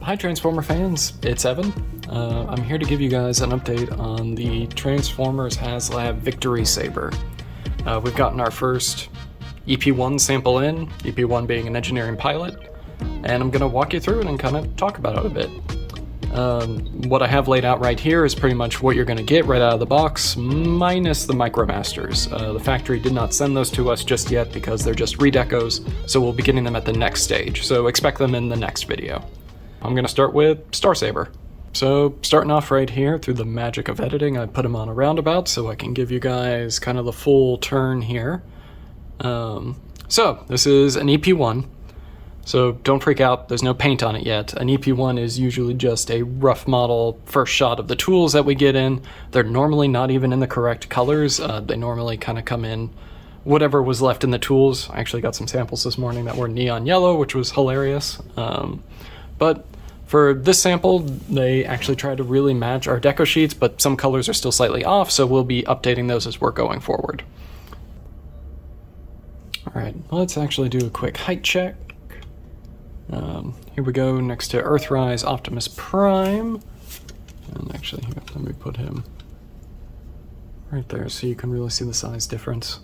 Hi Transformer fans, it's Evan. I'm here to give you guys an update on the Transformers HasLab Victory Saber. We've gotten our first EP1 sample in, EP1 being an engineering pilot, and I'm going to walk you through it and kind of talk about it a bit. What I have laid out right here is pretty much what you're going to get right out of the box, minus the MicroMasters. The factory did not send those to us just yet because they're just redecos, so we'll be getting them at the next stage, so expect them in the next video. I'm going to start with Star Saber. So starting off right here, through the magic of editing, I put him on a roundabout so I can give you guys kind of the full turn here. So this is an EP1. So don't freak out, there's no paint on it yet. An EP1 is usually just a rough model first shot of the tools that we get in. They're normally not even in the correct colors. They normally kind of come in whatever was left in the tools. I actually got some samples this morning that were neon yellow, which was hilarious. But for this sample, they actually tried to really match our deco sheets, but some colors are still slightly off, so we'll be updating those as we're going forward. Alright, let's actually do a quick height check. Here we go, next to Earthrise Optimus Prime. And actually, here, let me put him right there so you can really see the size difference.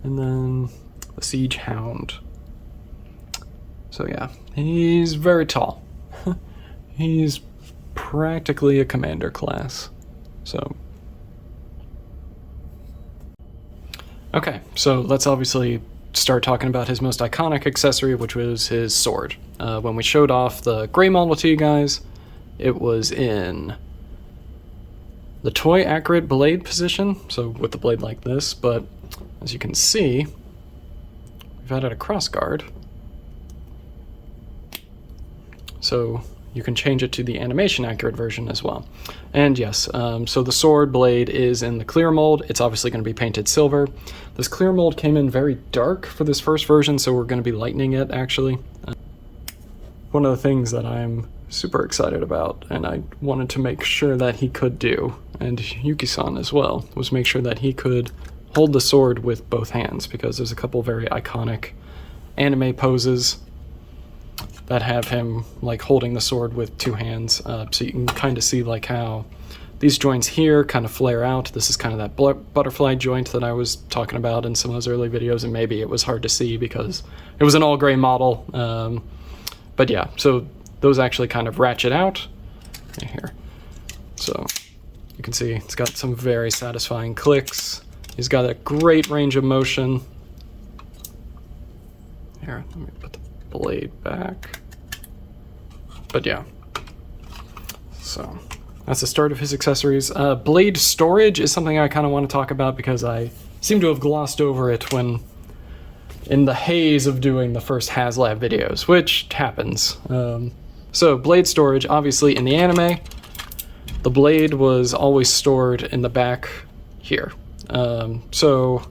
And then the Siege Hound. So yeah, he's very tall. He's practically a commander class. So. Okay, so let's obviously start talking about his most iconic accessory, which was his sword. When we showed off the gray model to you guys, it was in the toy accurate blade position, so with the blade like this, but as you can see, we've added a crossguard. So you can change it to the animation accurate version as well. And yes, so the sword blade is in the clear mold. It's obviously going to be painted silver. This clear mold came in very dark for this first version, so we're going to be lightening it actually. One of the things that I'm super excited about, and I wanted to make sure that he could do, and Yuki-san as well, was make sure that he could hold the sword with both hands, because there's a couple very iconic anime poses that have him like holding the sword with two hands, so you can kind of see like how these joints here kind of flare out. This is kind of that butterfly joint that I was talking about in some of those early videos, and maybe it was hard to see because it was an all gray model. But yeah, so those actually kind of ratchet out here. So you can see it's got some very satisfying clicks. He's got a great range of motion. Here, let me put the blade back. But yeah, so that's the start of his accessories. Blade storage is something I kind of want to talk about because I seem to have glossed over it when in the haze of doing the first HasLab videos, which happens. So blade storage, obviously in the anime, the blade was always stored in the back here. So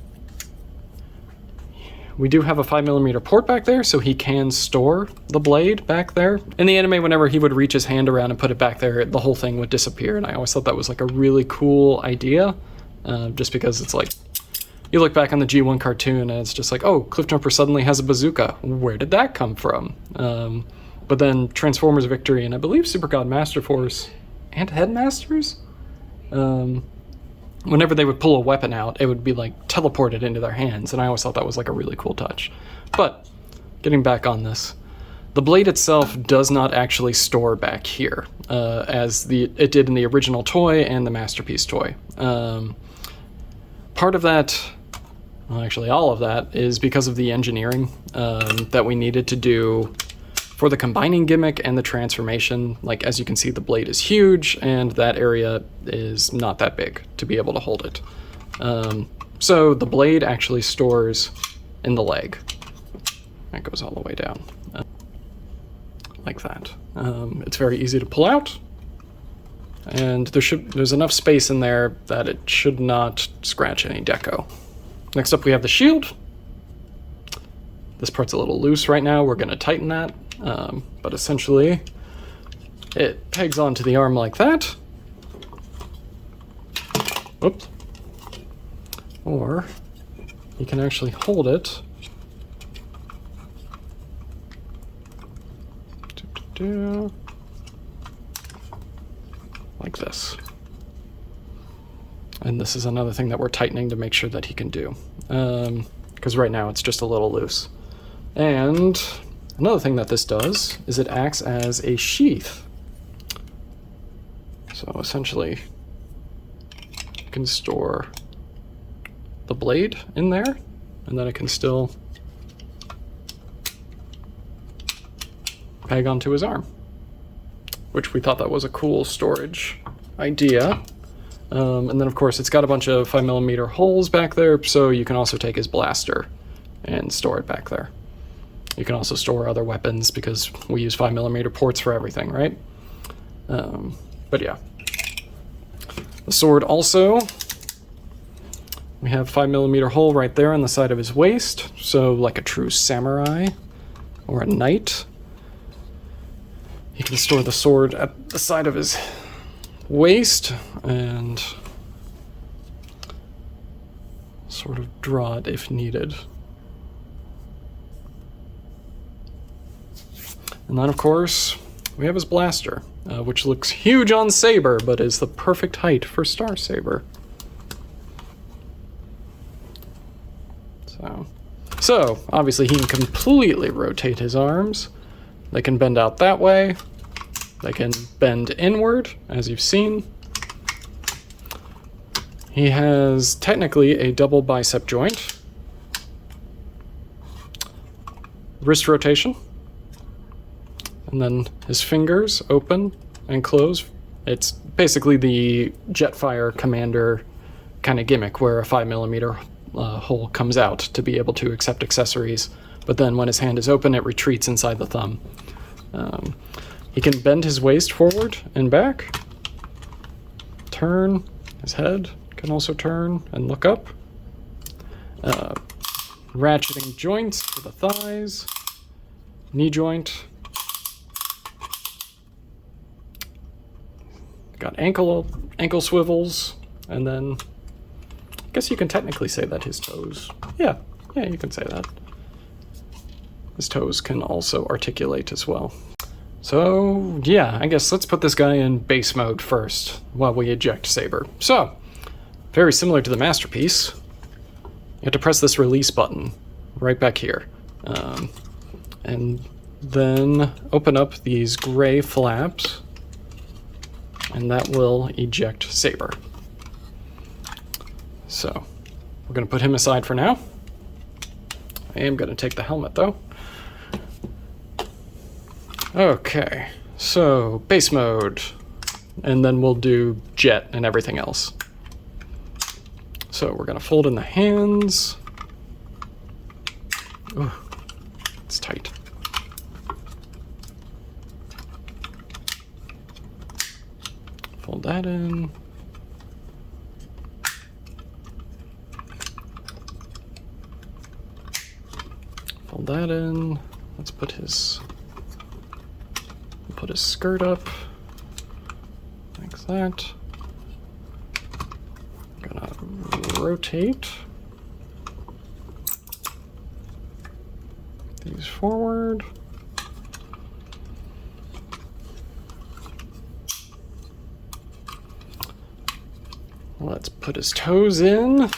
we do have a 5mm port back there, so he can store the blade back there. In the anime, whenever he would reach his hand around and put it back there, the whole thing would disappear, and I always thought that was like a really cool idea, just because it's like, you look back on the G1 cartoon and it's just like, oh, Cliffjumper suddenly has a bazooka. Where did that come from? But then Transformers Victory and I believe Super God Master Force and Headmasters? Whenever they would pull a weapon out, it would be like teleported into their hands, and I always thought that was like a really cool touch. But getting back on this, the blade itself does not actually store back here, as it did in the original toy and the Masterpiece toy. Part of that, well, actually all of that, is because of the engineering that we needed to do for the combining gimmick and the transformation. Like, as you can see, the blade is huge, and that area is not that big to be able to hold it. So the blade actually stores in the leg. That goes all the way down, like that. It's very easy to pull out, and there's enough space in there that it should not scratch any deco. Next up we have the shield. This part's a little loose right now, we're going to tighten that. But essentially, it pegs onto the arm like that. Whoops. Or you can actually hold it like this. And this is another thing that we're tightening to make sure that he can do. Because right now it's just a little loose. And another thing that this does is it acts as a sheath. So essentially, you can store the blade in there, and then it can still peg onto his arm, which we thought that was a cool storage idea. And then of course it's got a bunch of 5mm holes back there, so you can also take his blaster and store it back there. You can also store other weapons because we use 5mm ports for everything, right? But yeah. The sword also, we have 5mm hole right there on the side of his waist, so like a true samurai or a knight. You can store the sword at the side of his waist and sort of draw it if needed. And then of course we have his blaster, which looks huge on Saber but is the perfect height for Star Saber. So obviously he can completely rotate his arms. They can bend out that way. They can bend inward, as you've seen. He has technically a double bicep joint. Wrist rotation. And then his fingers open and close. It's basically the Jetfire Commander kind of gimmick where a 5mm hole comes out to be able to accept accessories. But then when his hand is open, it retreats inside the thumb. He can bend his waist forward and back, turn his head, can also turn and look up. Ratcheting joints for the thighs, knee joint. Got ankle swivels, and then I guess you can technically say that his toes, yeah, you can say that. His toes can also articulate as well. So, yeah, I guess let's put this guy in base mode first while we eject Saber. So, very similar to the Masterpiece, you have to press this release button right back here. And then open up these gray flaps, and that will eject Saber. So, we're going to put him aside for now. I am going to take the helmet, though. Okay, so base mode, and then we'll do jet and everything else. So we're gonna fold in the hands. Ooh, it's tight. Fold that in. Fold that in. Let's put his skirt up like that. I'm gonna rotate these forward. Let's put his toes in.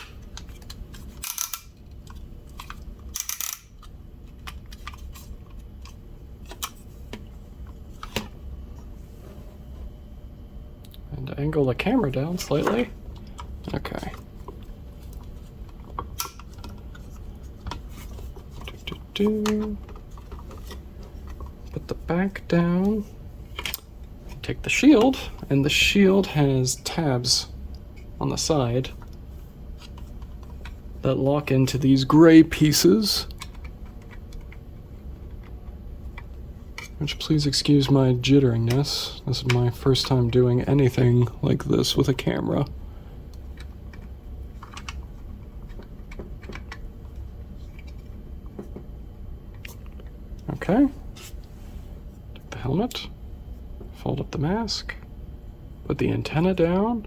And angle the camera down slightly. Okay. Put the back down. Take the shield, and the shield has tabs on the side that lock into these gray pieces. Which, please excuse my jitteriness. This is my first time doing anything like this with a camera. Okay. Take the helmet, fold up the mask, put the antenna down.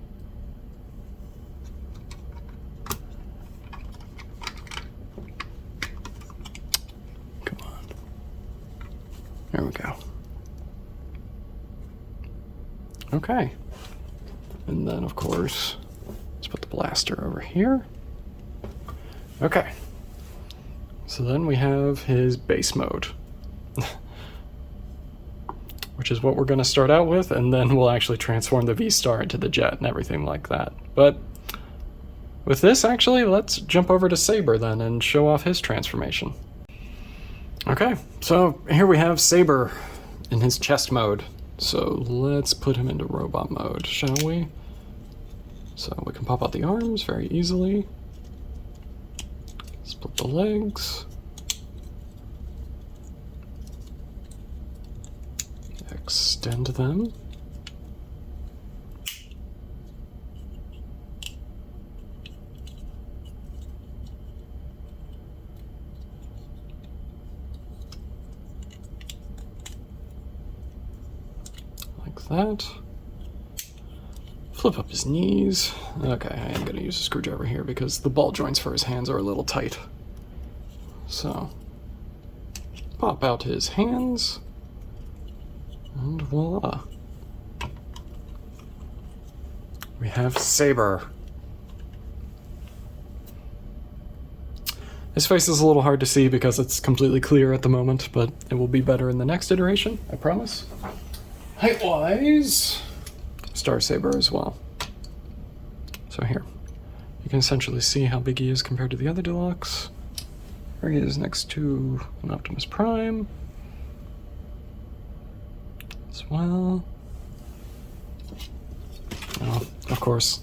Come on. There we go. Okay. And then, of course, let's put the blaster over here. Okay. So then we have his base mode, which is what we're going to start out with, and then we'll actually transform the V-Star into the jet and everything like that. But with this, actually, let's jump over to Saber then and show off his transformation. Okay, so here we have Saber in his chest mode. So let's put him into robot mode, shall we? So we can pop out the arms very easily. Split the legs. Extend them. Like that. Flip up his knees. Okay, I am going to use a screwdriver here because the ball joints for his hands are a little tight. So, pop out his hands, and voila. We have Saber. His face is a little hard to see because it's completely clear at the moment, but it will be better in the next iteration, I promise. Height-wise, Star Saber as well. So here, you can essentially see how big he is compared to the other deluxe. There he is next to an Optimus Prime as well. Oh, of course.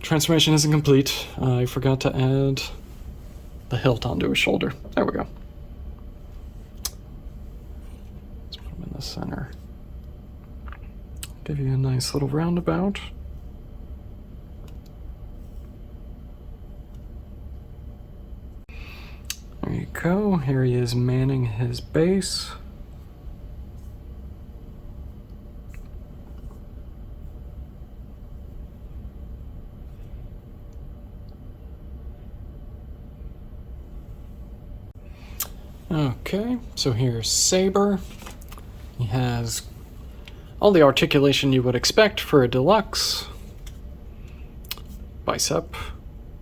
Transformation isn't complete. I forgot to add the hilt onto his shoulder. There we go. Let's put him in the center. Give you a nice little roundabout. There you go. Here he is manning his base. Okay, so here's Saber. He has all the articulation you would expect for a deluxe. Bicep.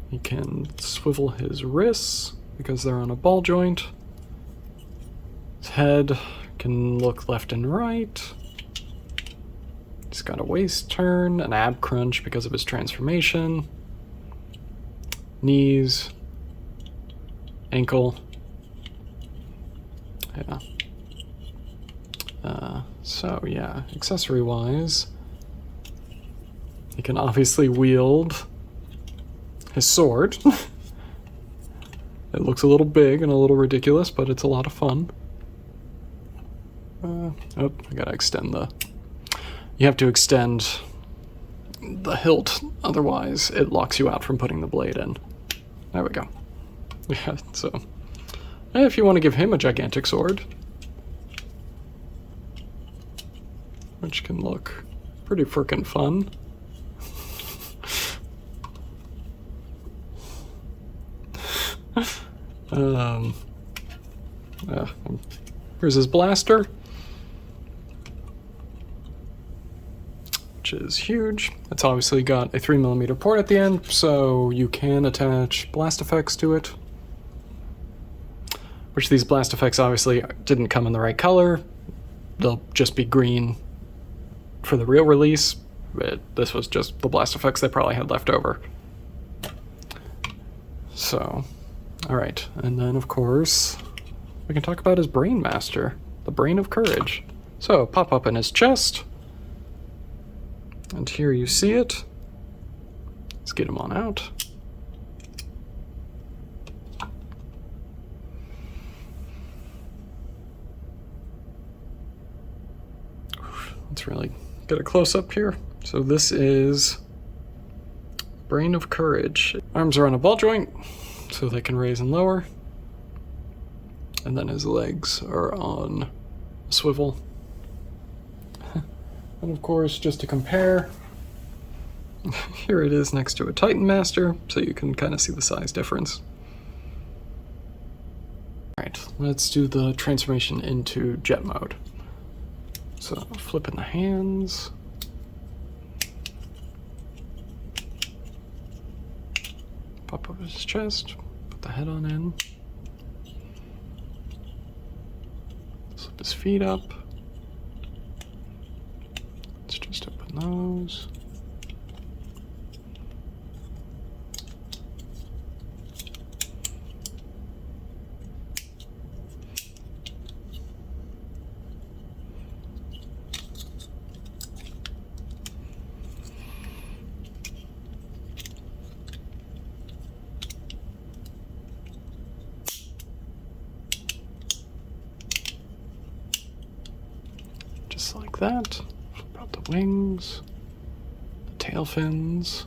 He can swivel his wrists because they're on a ball joint. His head can look left and right. He's got a waist turn, an ab crunch because of his transformation. Knees. Ankle. Yeah. So yeah, accessory-wise, he can obviously wield his sword. It looks a little big and a little ridiculous, but it's a lot of fun. Oh, I gotta extend the... You have to extend the hilt, otherwise it locks you out from putting the blade in. There we go. Yeah, so... If you want to give him a gigantic sword, which can look pretty frickin' fun. Here's his blaster, which is huge. It's obviously got a 3mm port at the end, so you can attach blast effects to it. Which these blast effects obviously didn't come in the right color. They'll just be green for the real release. But this was just the blast effects they probably had left over. So, alright. And then, of course, we can talk about his Brain Master, the Brain of Courage. So, pop up in his chest. And here you see it. Let's get him on out. Let's really get a close-up here. So this is Brain of Courage. Arms are on a ball joint, so they can raise and lower. And then his legs are on a swivel. And of course, just to compare, here it is next to a Titan Master, so you can kind of see the size difference. Alright, let's do the transformation into jet mode. So, flipping the hands, Pop up his chest, put the head on in. Slip his feet up. Let's just open those. Just like that. Flip out the wings, the tail fins.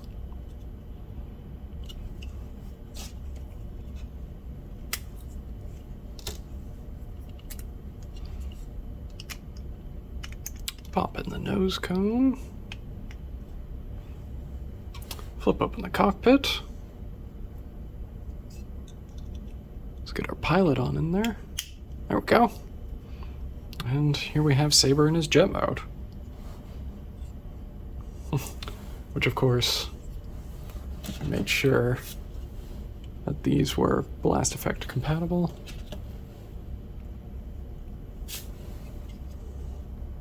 Pop in the nose cone. Flip open the cockpit. Let's get our pilot on in there. There we go. And here we have Saber in his jet mode. Which, of course, I made sure that these were blast effect compatible.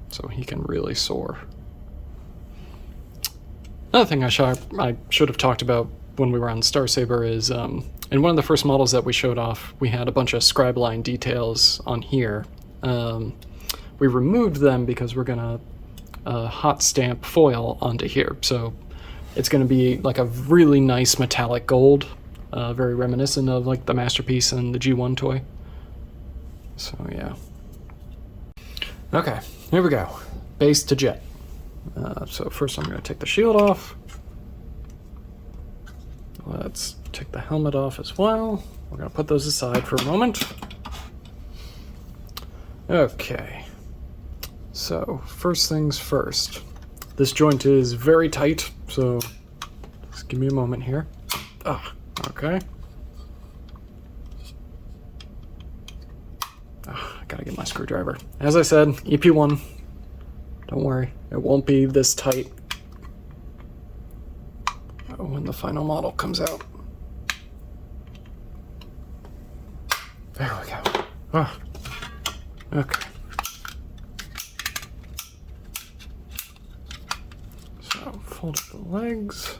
So he can really soar. Another thing I should have talked about when we were on Star Saber is, in one of the first models that we showed off, we had a bunch of scribe line details on here. We removed them because we're gonna hot stamp foil onto here. So it's gonna be like a really nice metallic gold, very reminiscent of like the Masterpiece and the G1 toy. So yeah. Okay, here we go. Base to jet. So first I'm gonna take the shield off. Let's take the helmet off as well. We're gonna put those aside for a moment. Okay. So, first things first. This joint is very tight, so just give me a moment here. Okay. I gotta get my screwdriver. As I said, EP1. Don't worry, it won't be this tight when the final model comes out. There we go. Okay. Fold up the legs,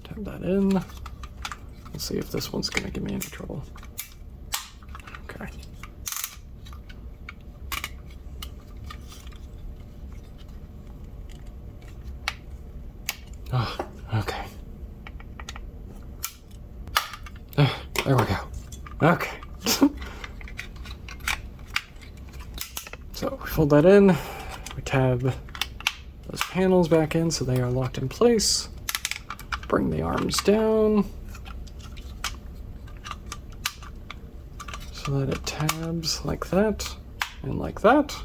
tab that in. Let's see if this one's gonna give me any trouble. Okay. Okay. There we go. Okay. So we fold that in, we tab those panels back in so they are locked in place. Bring the arms down so that it tabs like that and like that.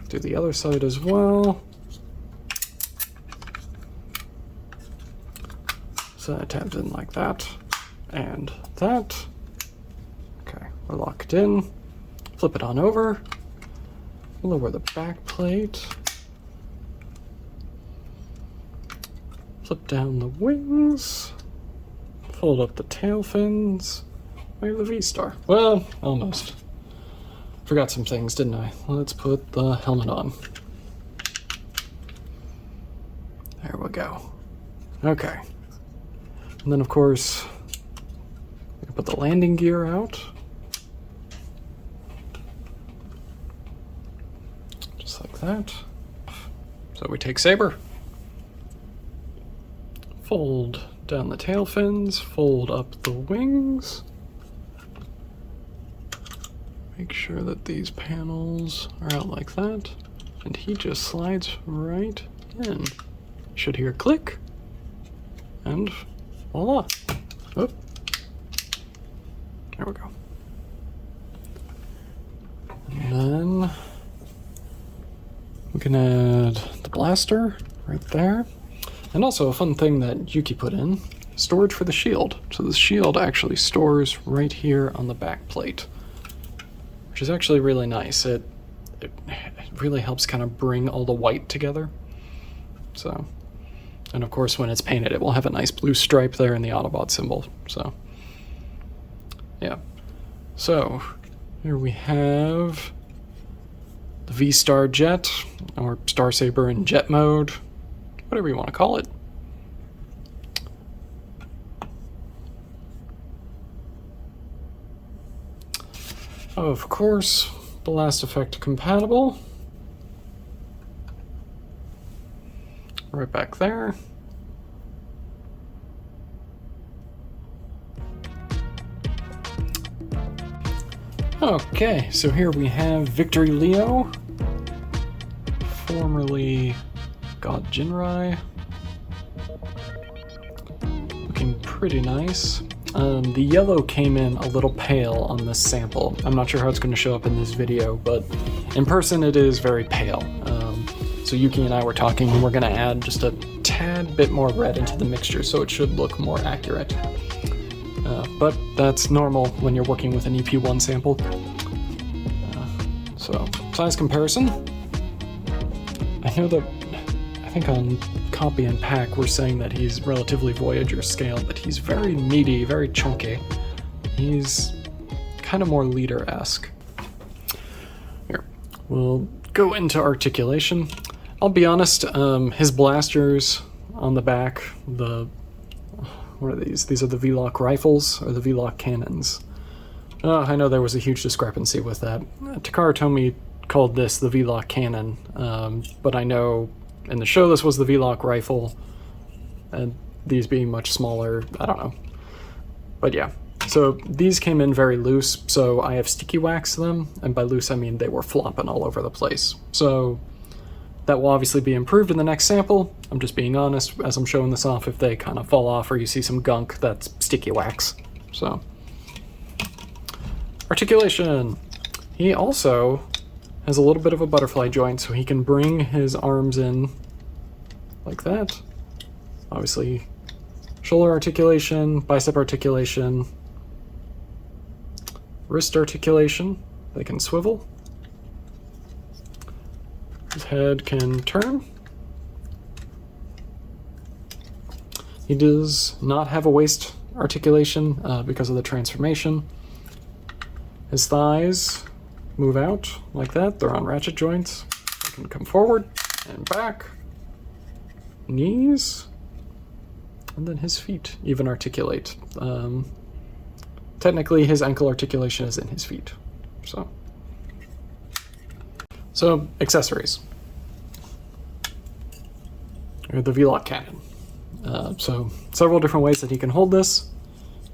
Do the other side as well. So that tabs in like that and that. Okay, we're locked in. Flip it on over. Lower the back plate. Flip down the wings, fold up the tail fins, we have the V-Star. Well, almost. Forgot some things, didn't I? Let's put the helmet on. There we go. Okay. And then, of course, we can put the landing gear out. Just like that. So we take Saber. Fold down the tail fins, fold up the wings. Make sure that these panels are out like that. And he just slides right in. Should hear a click. And voila. Oh. There we go. And then we can add the blaster right there. And also a fun thing that Yuki put in, storage for the shield. So the shield actually stores right here on the back plate, which is actually really nice. It really helps kind of bring all the white together. So And of course, when it's painted, it will have a nice blue stripe there in the Autobot symbol. So, yeah. So, here we have the V-Star Jet, or Star Saber in jet mode, whatever you want to call it. Of course, blast effect compatible. Right back there. Okay, so here we have Victory Leo, formerly God Jinrai. Looking pretty nice. The yellow came in a little pale on this sample. I'm not sure how it's going to show up in this video, but in person it is very pale. So Yuki and I were talking, and we're going to add just a tad bit more red into the mixture, so it should look more accurate. But that's normal when you're working with an EP1 sample. So, size comparison. I know that, I think on copy and pack we're saying that he's relatively Voyager scale, but he's very meaty, very chunky. He's kind of more leader-esque. Here, we'll go into articulation. I'll be honest, his blasters on the back, what are these? These are the V-Lock rifles, or the V-Lock cannons. I know there was a huge discrepancy with that. Takara Tomy called this the V-Lock cannon, but I know in the show this was the V-Lock rifle, and these being much smaller, I don't know. But yeah, so these came in very loose, so I have sticky waxed them, and by loose I mean they were flopping all over the place. So that will obviously be improved in the next sample. I'm just being honest as I'm showing this off. If they kind of fall off or you see some gunk, that's sticky wax. So, articulation. He also has a little bit of a butterfly joint, so he can bring his arms in like that. Obviously, shoulder articulation, bicep articulation, wrist articulation. They can swivel. His head can turn. He does not have a waist articulation because of the transformation. His thighs move out like that. They're on ratchet joints. They can come forward and back. Knees. And then his feet even articulate. Technically, his ankle articulation is in his feet. So, accessories. The V-Lock cannon. So, several different ways that he can hold this.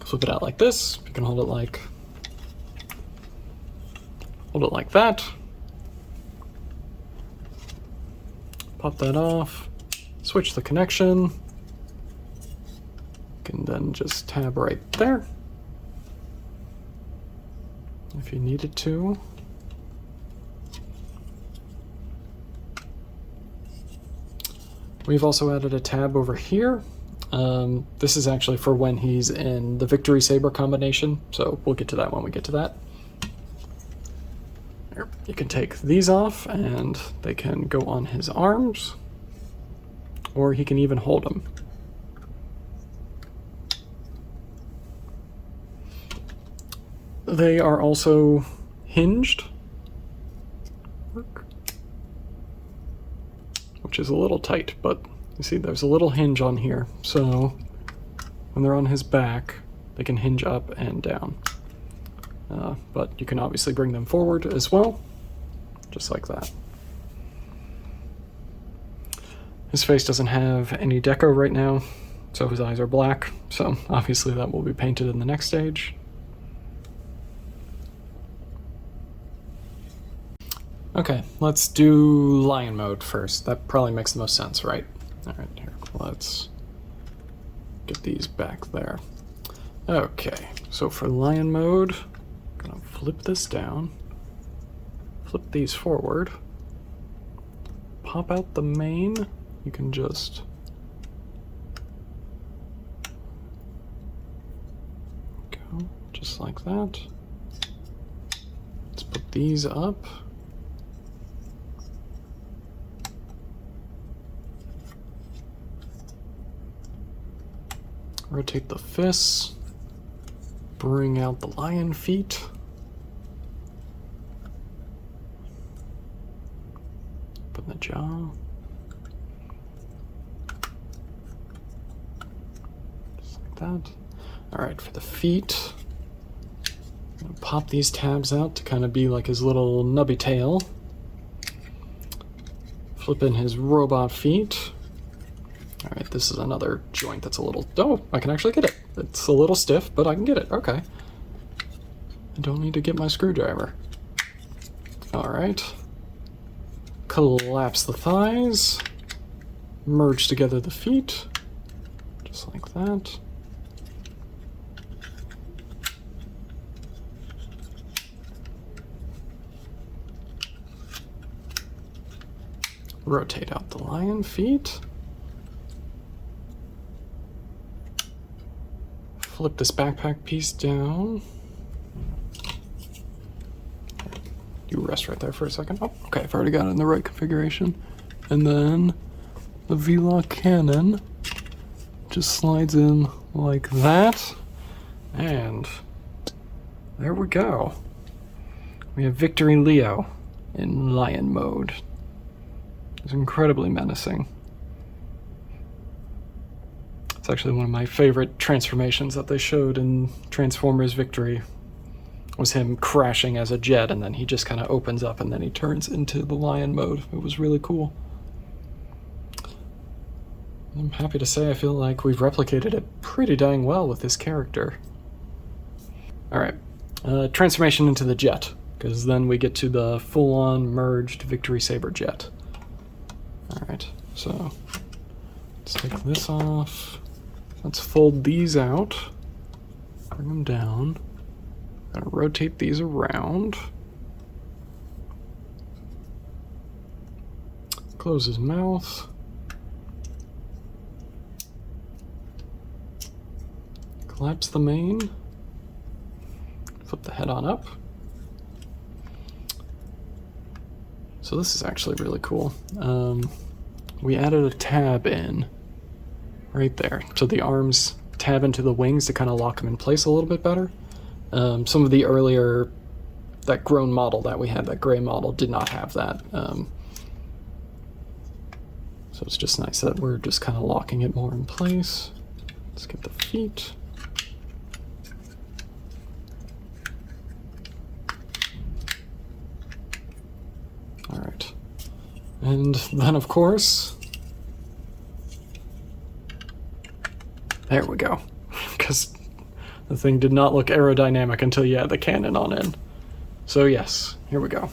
Flip it out like this. You can hold it like that. Pop that off. Switch the connection. You can then just tab right there if you needed to. We've also added a tab over here. This is actually for when he's in the Victory Saber combination, so we'll get to that when we get to that. Here, you can take these off and they can go on his arms, or he can even hold them. They are also hinged, which is a little tight, but you see there's a little hinge on here, so when they're on his back they can hinge up and down, but you can obviously bring them forward as well, just like that. His face doesn't have any deco right now, so his eyes are black, so obviously that will be painted in the next stage. Okay, let's do lion mode first. That probably makes the most sense, right? Alright, here, let's get these back there. Okay, so for lion mode, I'm gonna flip this down, flip these forward, pop out the mane. You can just go just like that. Let's put these up. Rotate the fists. Bring out the lion feet. Open the jaw. Just like that. Alright, for the feet, I'm gonna pop these tabs out to kind of be like his little nubby tail. Flip in his robot feet. Alright, this is another joint that's a little... Oh, I can actually get it. It's a little stiff, but I can get it. Okay. I don't need to get my screwdriver. Alright. Collapse the thighs. Merge together the feet. Just like that. Rotate out the lion feet. Flip this backpack piece down. You rest right there for a second. Oh, okay, I've already got it in the right configuration. And then the V-Lock cannon just slides in like that. And there we go. We have Victory Leo in lion mode. It's incredibly menacing. It's actually one of my favorite transformations that they showed in Transformers Victory. Was him crashing as a jet, and then he just kind of opens up and then he turns into the lion mode. It was really cool. I'm happy to say I feel like we've replicated it pretty dang well with this character. Alright, transformation into the jet, because then we get to the full-on merged Victory Saber jet. Alright, so let's take this off. Let's fold these out. Bring them down. Gonna rotate these around. Close his mouth. Collapse the mane. Flip the head on up. So this is actually really cool. We added a tab in right there. So the arms tab into the wings to kind of lock them in place a little bit better. Some of the earlier, that grown model that we had, that gray model, did not have that. So it's just nice that we're just kind of locking it more in place. Let's get the feet. Alright. And then, of course, there we go. Because the thing did not look aerodynamic until you had the cannon on in. So yes, here we go.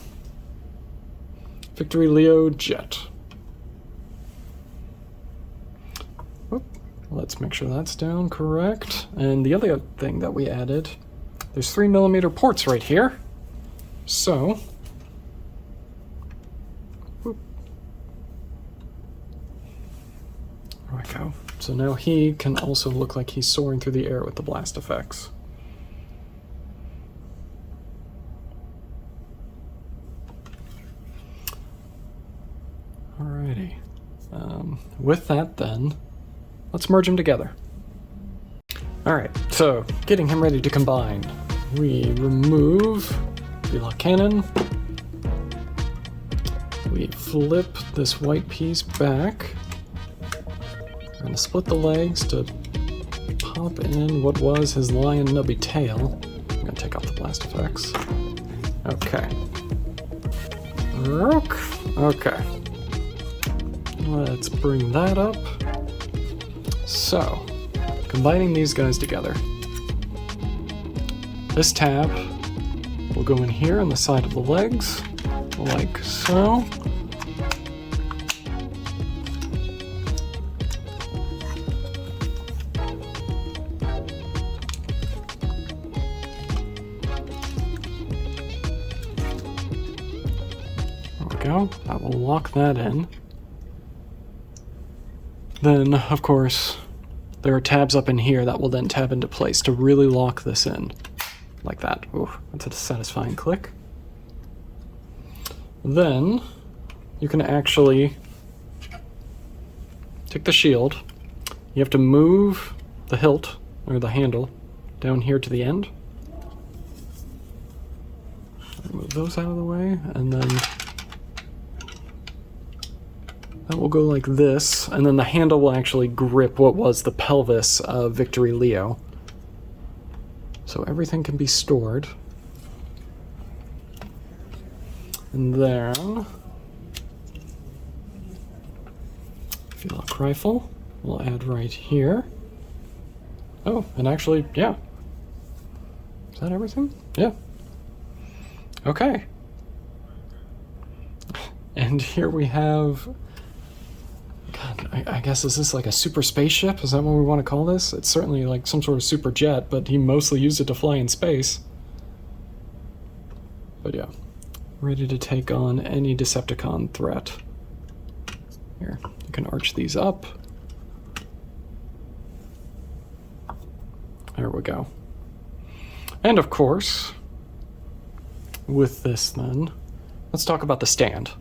Victory Leo Jet. Whoop. Let's make sure that's down correct. And the other thing that we added, there's 3mm ports right here. So, whoop. There we go. So now he can also look like he's soaring through the air with the blast effects. Alrighty. With that then, let's merge them together. Alright, so getting him ready to combine. We remove V-Lock cannon. We flip this white piece back. We're going to split the legs to pop in what was his lion nubby tail. I'm going to take off the blast effects. Okay. Okay. Let's bring that up. So, combining these guys together. This tab will go in here on the side of the legs, like so. I will lock that in. Then, of course, there are tabs up in here that will then tab into place to really lock this in. Like that. Ooh, that's a satisfying click. Then, you can actually take the shield. You have to move the hilt, or the handle, down here to the end. Move those out of the way, and then that will go like this, and then the handle will actually grip what was the pelvis of Victory Leo. So everything can be stored. And then Felock rifle we'll add right here. Oh, and actually, yeah. Is that everything? Yeah. Okay. And here we have, God, I guess, is this like a super spaceship? Is that what we want to call this? It's certainly like some sort of super jet, but he mostly used it to fly in space. But yeah, ready to take on any Decepticon threat. Here, you can arch these up. There we go. And of course, with this then, let's talk about the stand.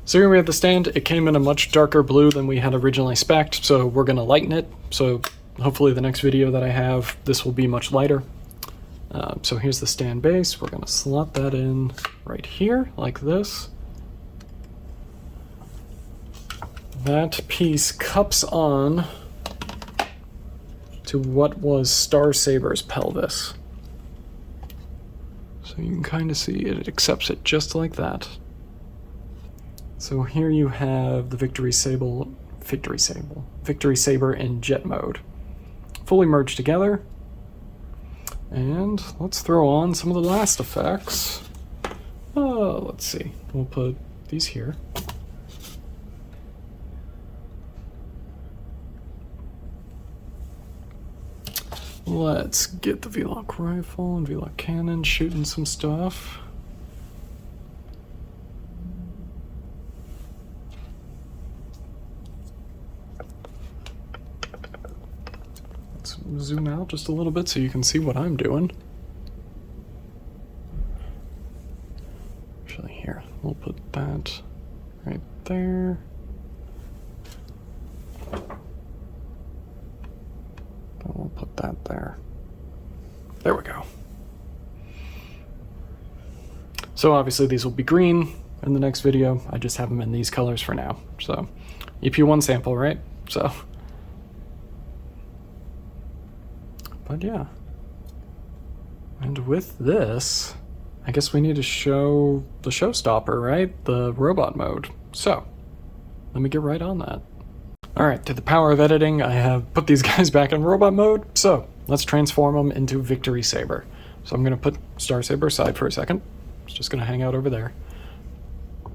So here we have the stand. It came in a much darker blue than we had originally spec'd, so we're going to lighten it. So hopefully the next video that I have, this will be much lighter. So here's the stand base. We're going to slot that in right here, like this. That piece cups on to what was Star Saber's pelvis. So you can kind of see it accepts it just like that. So here you have the Victory Saber in jet mode, fully merged together. And let's throw on some of the last effects. Let's see. We'll put these here. Let's get the Felock rifle and Felock cannon shooting some stuff. Let's zoom out just a little bit so you can see what I'm doing. Actually, here, we'll put that right there. We'll put that there. There we go. So obviously these will be green in the next video. I just have them in these colors for now. So EP1 sample, right? So, but yeah. And with this, I guess we need to show the showstopper, right? The robot mode. So let me get right on that. Alright, to the power of editing, I have put these guys back in robot mode, so let's transform them into Victory Saber. So I'm going to put Star Saber aside for a second. It's just going to hang out over there.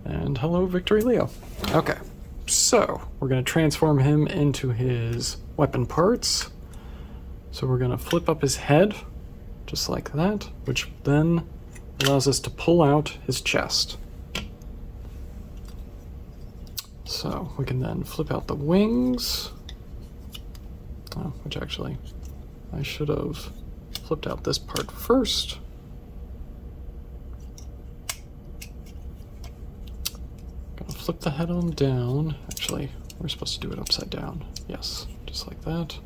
And hello, Victory Leo. Okay, so we're going to transform him into his weapon parts. So we're going to flip up his head, just like that, which then allows us to pull out his chest. So we can then flip out the wings, which actually I should have flipped out this part first. Gonna flip the head on down. Actually, we're supposed to do it upside down. Yes, just like that.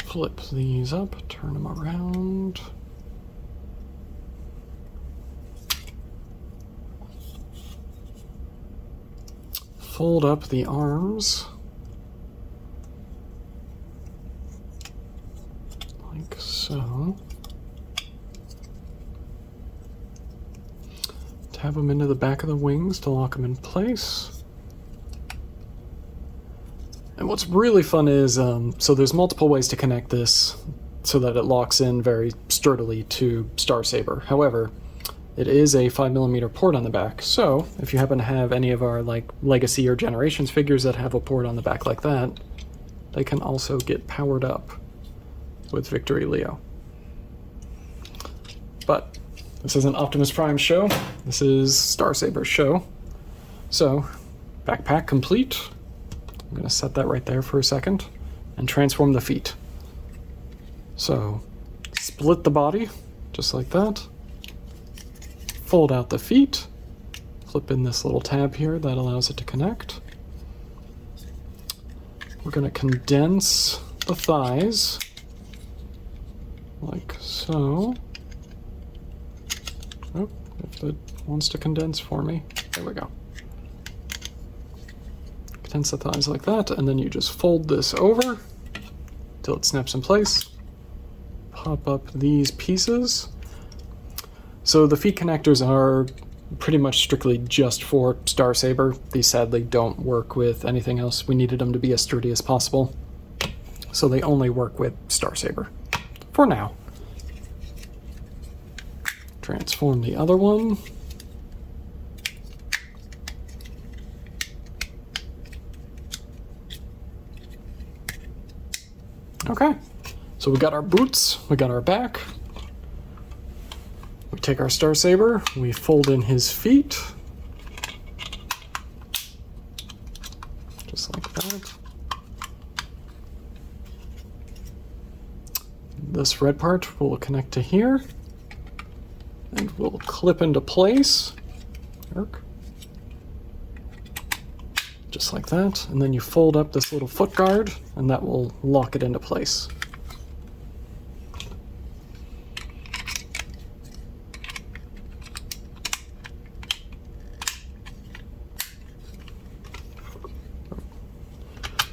Flip these up, turn them around. Fold up the arms, like so. Tab them into the back of the wings to lock them in place. And what's really fun is, so there's multiple ways to connect this so that it locks in very sturdily to Star Saber. However, it is a 5mm port on the back, so if you happen to have any of our like Legacy or Generations figures that have a port on the back like that, they can also get powered up with Victory Leo. But this isn't Optimus Prime's show, this is Star Saber's show. So, backpack complete. I'm going to set that right there for a second and transform the feet. So, split the body, just like that. Fold out the feet, flip in this little tab here that allows it to connect. we're going to condense the thighs, like so. Oh, if it wants to condense for me. There we go. Condense the thighs like that, and then you just fold this over till it snaps in place. Pop up these pieces. So the feet connectors are pretty much strictly just for Star Saber. These sadly don't work with anything else. We needed them to be as sturdy as possible, so they only work with Star Saber for now. Transform the other one. Okay, so we got our boots, we got our back. We take our Star Saber, we fold in his feet. Just like that. This red part will connect to here. And will clip into place. Just like that. And then you fold up this little foot guard, and that will lock it into place.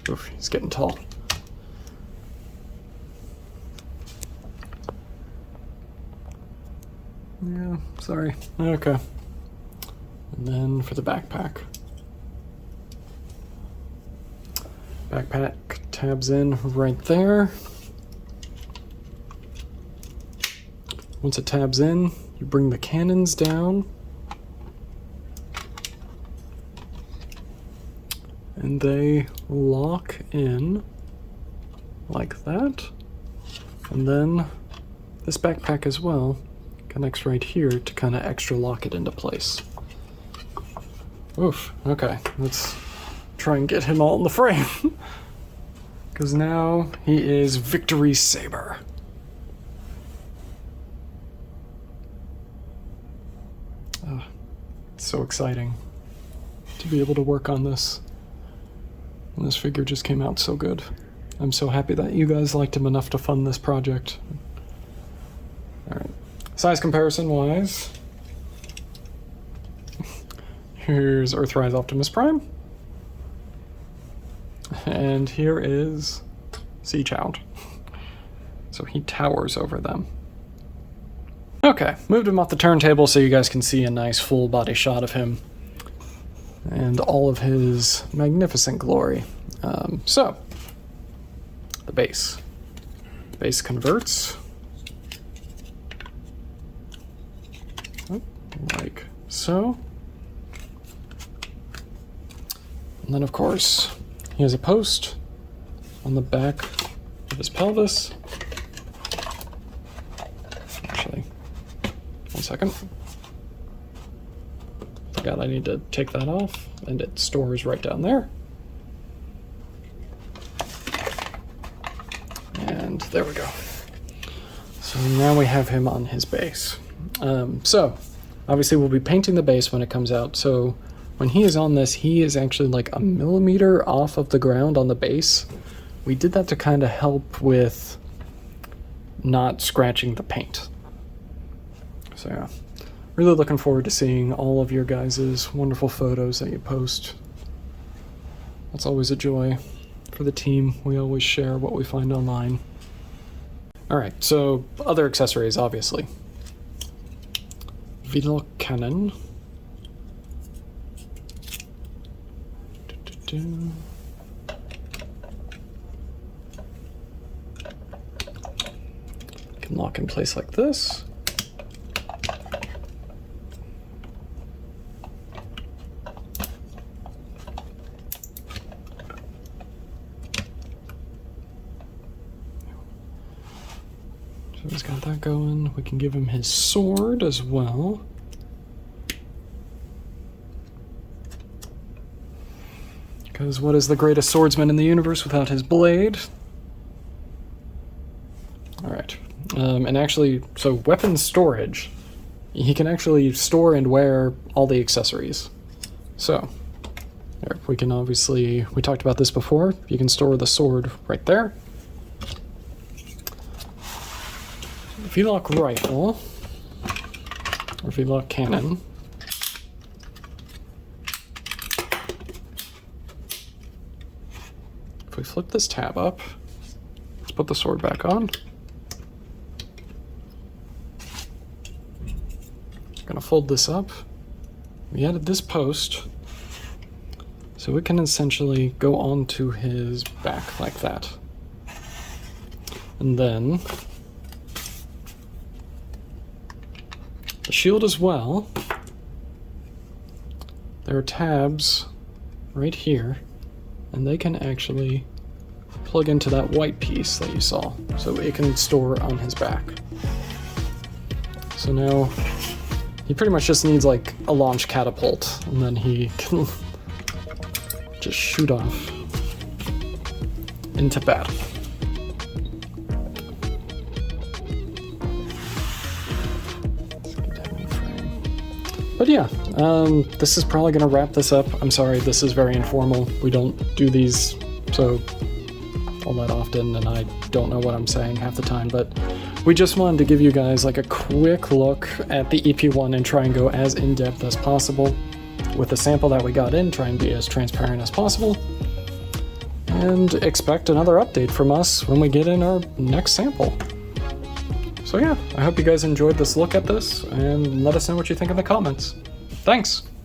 Oof, he's getting tall. Yeah, sorry. Okay. And then for the backpack. Backpack tabs in right there. Once it tabs in, you bring the cannons down. And they lock in like that. And then this backpack as well connects right here to kind of extra lock it into place. Oof, okay, let's try and get him all in the frame. Because now he is Victory Saber. It's so exciting to be able to work on this. And this figure just came out so good. I'm so happy that you guys liked him enough to fund this project. Alright. Size comparison wise, here's Earthrise Optimus Prime, and here is Sea Child. So he towers over them. Okay, moved him off the turntable so you guys can see a nice full body shot of him and all of his magnificent glory. So, the base. The base converts. Like so. And then of course, he has a post on the back of his pelvis. Actually, one second. Forgot I need to take that off, and it stores right down there. And there we go. So now we have him on his base. So, obviously we'll be painting the base when it comes out, so when he is on this, he is actually like a millimeter off of the ground on the base. We did that to kind of help with not scratching the paint. So yeah, really looking forward to seeing all of your guys' wonderful photos that you post. That's always a joy for the team. We always share what we find online. Alright, so other accessories, obviously. Vidal Cannon. Can lock in place like this. So he's got that going. We can give him his sword as well. Because what is the greatest swordsman in the universe without his blade? Alright. And actually, so weapon storage. He can actually store and wear all the accessories. So, There, we can obviously, we talked about this before, you can store the sword right there. If you lock rifle, or if you lock cannon, if we flip this tab up, let's put the sword back on. Gonna fold this up. We added this post, so it can essentially go onto his back like that. And then the shield as well. There are tabs right here, and they can actually plug into that white piece that you saw, so it can store on his back. So now he pretty much just needs like a launch catapult, and then he can just shoot off into battle. But yeah, this is probably gonna wrap this up. I'm sorry, this is very informal. We don't do these so all that often, and I don't know what I'm saying half the time, but we just wanted to give you guys like a quick look at the EP1 and try and go as in-depth as possible with the sample that we got in, try and be as transparent as possible, and expect another update from us when we get in our next sample. So yeah, I hope you guys enjoyed this look at this, and let us know what you think in the comments. Thanks!